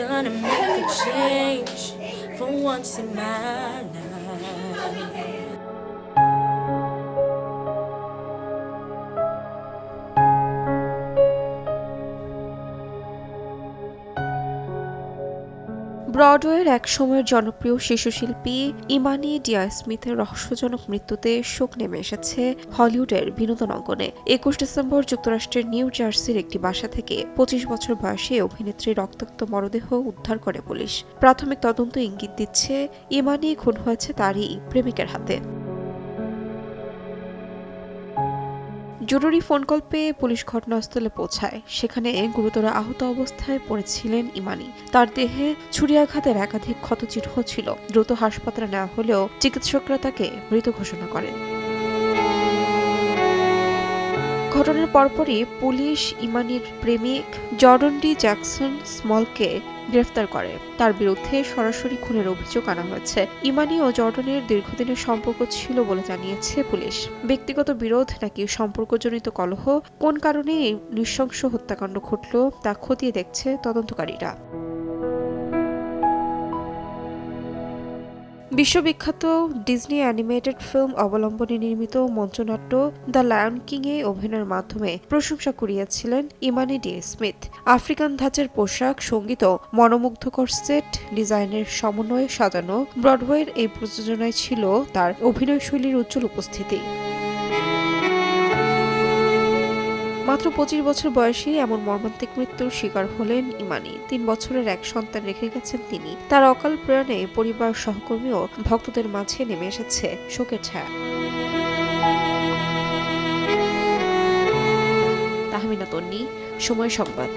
gonna make a change for once in my life. ব্রডওয়ের এক সময়ের জনপ্রিয় শিশুশিল্পী ইমানি ডিয়া স্মিথের রহস্যজনক মৃত্যুতে শোক নেমে এসেছে হলিউডের বিনোদন অঙ্গনে। ২১ ডিসেম্বর যুক্তরাষ্ট্রের নিউ জার্সির একটি বাসা থেকে ২৫ বছর বয়সী অভিনেত্রীর রক্তাক্ত মরদেহ উদ্ধার করে পুলিশ। প্রাথমিক তদন্ত ইঙ্গিত দিচ্ছে ইমানি খুন হয়েছে তারই প্রেমিকের হাতে। জরুরি ফোন কল পেয়ে পুলিশ ঘটনাস্থলে পৌঁছায়। সেখানে গুরুতর আহত অবস্থায় পড়েছিলেন ইমানি। তার দেহে ছুরিয়াঘাতের একাধিক ক্ষতচিহ্ন ছিল। দ্রুত হাসপাতালে নেওয়া হলেও চিকিৎসকরা তাকে মৃত ঘোষণা করেন। ঘটনার পরপরই পুলিশ ইমানির প্রেমিক জর্ডন ডি জ্যাকসন স্মলকে গ্রেফতার করে। তার বিরুদ্ধে সরাসরি খুনের অভিযোগ আনা হয়েছে। ইমানি ও জর্ডনের দীর্ঘদিনের সম্পর্ক ছিল বলে জানিয়েছে পুলিশ। ব্যক্তিগত বিরোধ নাকি সম্পর্কজনিত কলহ, কোন কারণে এই নৃশংস হত্যাকাণ্ড ঘটল তা খতিয়ে দেখছে তদন্তকারীরা। বিশ্ববিখ্যাত ডিজনি অ্যানিমেটেড ফিল্ম অবলম্বনে নির্মিত মঞ্চনাট্য দ্য লায়ন কিং এ অভিনয়ের মাধ্যমে প্রশংসা কুড়িয়েছিলেন ইমানি ডি স্মিথ। আফ্রিকান ধাঁচের পোশাক, সঙ্গীত ও মনোমুগ্ধকর সেট ডিজাইনের সমন্বয়ে সাজানো ব্রডওয়ের এই প্রযোজনায় ছিল তার অভিনয়শৈলীর উজ্জ্বল উপস্থিতি। মাত্র ২৫ বছর বয়সে এমন মর্মান্তিক মৃত্যুর শিকার হলেন ইমানি। ৩ বছরের এক সন্তান রেখে গেছেন তিনি। তার অকাল প্রয়াণে পরিবার, সহকর্মী ও ভক্তদের মাঝে নেমে এসেছে শোকের ছায়া। তাহমিনা তন্নি, সময় সংবাদ।